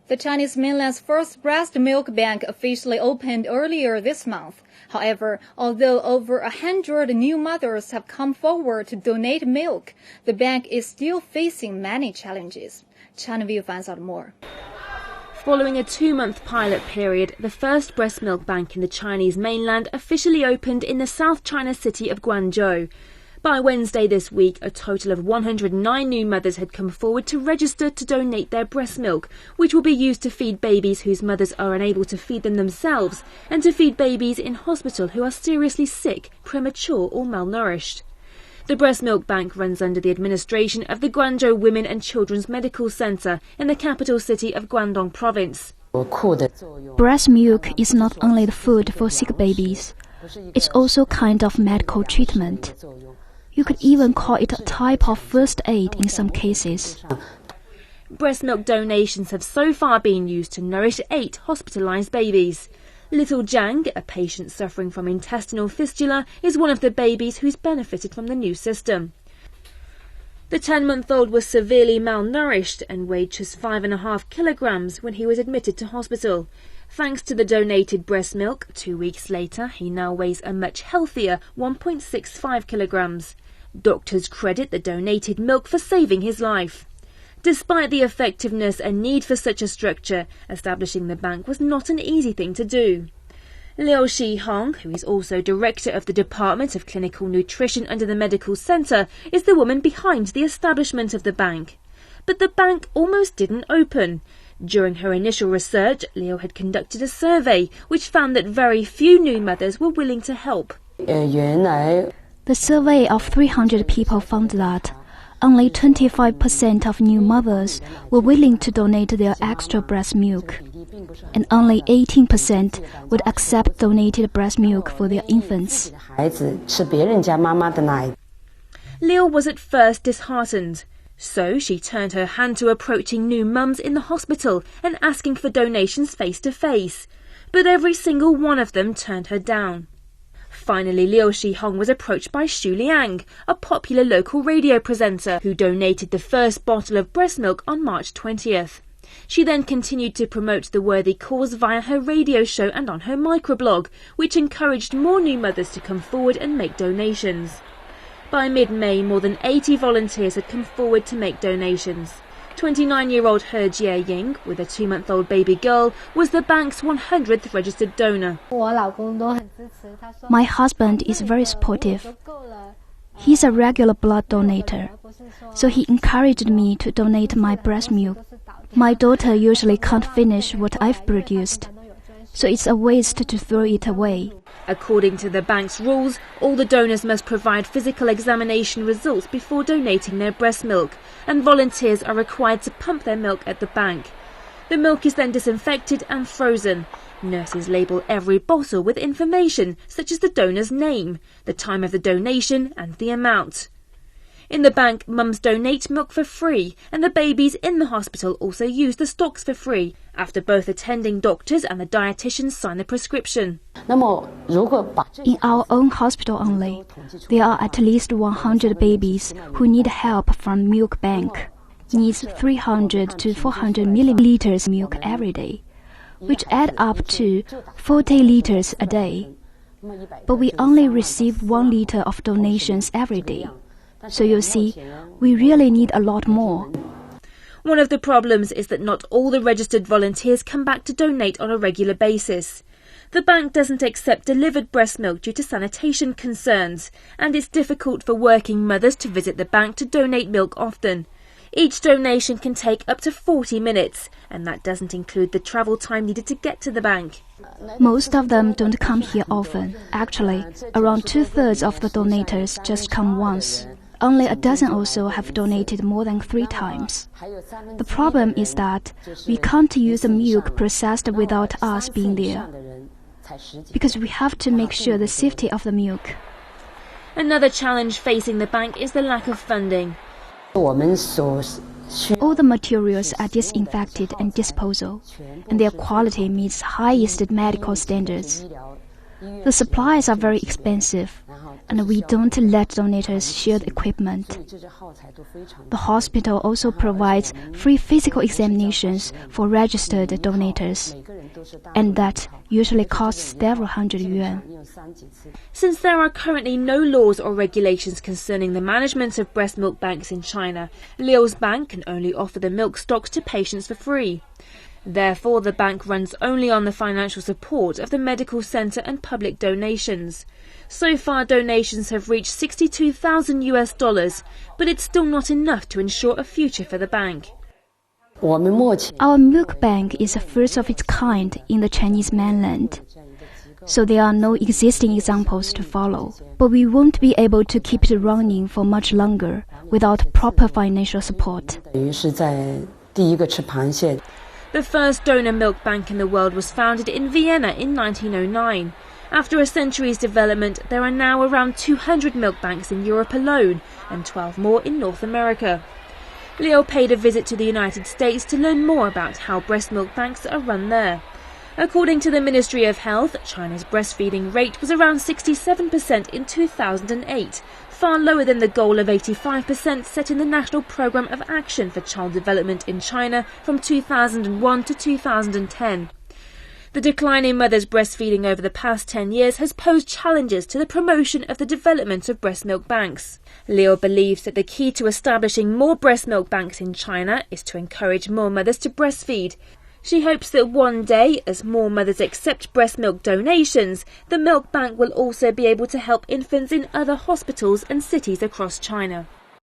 The Chinese mainland's first breast milk bank officially opened earlier this month. However, although over 100 new mothers have come forward to donate milk, the bank is still facing many challenges. China View finds out more. Following a 2-month pilot period, the first breast milk bank in the Chinese mainland officially opened in the South China city of Guangzhou. By Wednesday this week, a total of 109 new mothers had come forward to register to donate their breast milk, which will be used to feed babies whose mothers are unable to feed them themselves, and to feed babies in hospital who are seriously sick, premature or malnourished. The breast milk bank runs under the administration of the Guangzhou Women and Children's Medical Center in the capital city of Guangdong Province. Breast milk is not only the food for sick babies, it's also kind of medical treatment. You could even call it a type of first aid in some cases. Breast milk donations have so far been used to nourish 8 hospitalized babies. Little Zhang, a patient suffering from intestinal fistula, is one of the babies who's benefited from the new system. The 10-month-old was severely malnourished and weighed just 5.5 kilograms when he was admitted to hospital. Thanks to the donated breast milk, 2 weeks later he now weighs a much healthier 1.65 kilograms. Doctors credit the donated milk for saving his life. Despite the effectiveness and need for such a structure, establishing the bank was not an easy thing to do. Liu Shihong, who is also director of the Department of Clinical Nutrition under the Medical Center, is the woman behind the establishment of the bank. But the bank almost didn't open. During her initial research, Liu had conducted a survey which found that very few new mothers were willing to help. The survey of 300 people found that only 25% of new mothers were willing to donate their extra breast milk, and only 18% would accept donated breast milk for their infants. Liu was at first disheartened, so she turned her hand to approaching new mums in the hospital and asking for donations face to face, but every single one of them turned her down. Finally, Liu Shihong was approached by Xu Liang, a popular local radio presenter who donated the first bottle of breast milk on March 20th. She then continued to promote the worthy cause via her radio show and on her microblog, which encouraged more new mothers to come forward and make donations. By mid-May, more than 80 volunteers had come forward to make donations. 29-year-old He Jieying, with a 2-month-old baby girl, was the bank's 100th registered donor. My husband is very supportive. He's a regular blood donator, so he encouraged me to donate my breast milk. My daughter usually can't finish what I've produced, so it's a waste to throw it away. According to the bank's rules, all the donors must provide physical examination results before donating their breast milk, and volunteers are required to pump their milk at the bank. The milk is then disinfected and frozen. Nurses label every bottle with information such as the donor's name, the time of the donation and the amount. In the bank, mums donate milk for free, and the babies in the hospital also use the stocks for free, after both attending doctors and the dietitians sign the prescription. In our own hospital only, there are at least 100 babies who need help from milk bank. Needs 300 to 400 milliliters milk every day, which add up to 40 liters a day. But we only receive 1 liter of donations every day. So you see, we really need a lot more. One of the problems is that not all the registered volunteers come back to donate on a regular basis. The bank doesn't accept delivered breast milk due to sanitation concerns, and it's difficult for working mothers to visit the bank to donate milk often. Each donation can take up to 40 minutes, and that doesn't include the travel time needed to get to the bank. Most of them don't come here often. Actually, around 2/3 of the donators just come once. Only a dozen or so have donated more than 3 times. The problem is that we can't use the milk processed without us being there, because we have to make sure the safety of the milk. Another challenge facing the bank is the lack of funding. All the materials are disinfected and disposal, and their quality meets highest medical standards. The supplies are very expensive, and we don't let donors share the equipment. The hospital also provides free physical examinations for registered donors, and that usually costs several hundred yuan. Since there are currently no laws or regulations concerning the management of breast milk banks in China, Liu's bank can only offer the milk stocks to patients for free. Therefore, the bank runs only on the financial support of the medical centre and public donations. So far, donations have reached $62,000, but it's still not enough to ensure a future for the bank. Our milk bank is the first of its kind in the Chinese mainland, so there are no existing examples to follow. But we won't be able to keep it running for much longer without proper financial support. The first donor milk bank in the world was founded in Vienna in 1909. After a century's development, there are now around 200 milk banks in Europe alone and 12 more in North America. Liu paid a visit to the United States to learn more about how breast milk banks are run there. According to the Ministry of Health, China's breastfeeding rate was around 67% in 2008, far lower than the goal of 85% set in the National Programme of Action for Child Development in China from 2001 to 2010. The decline in mothers breastfeeding over the past 10 years has posed challenges to the promotion of the development of breast milk banks. Liu believes that the key to establishing more breast milk banks in China is to encourage more mothers to breastfeed. She hopes that one day, as more mothers accept breast milk donations, the milk bank will also be able to help infants in other hospitals and cities across China.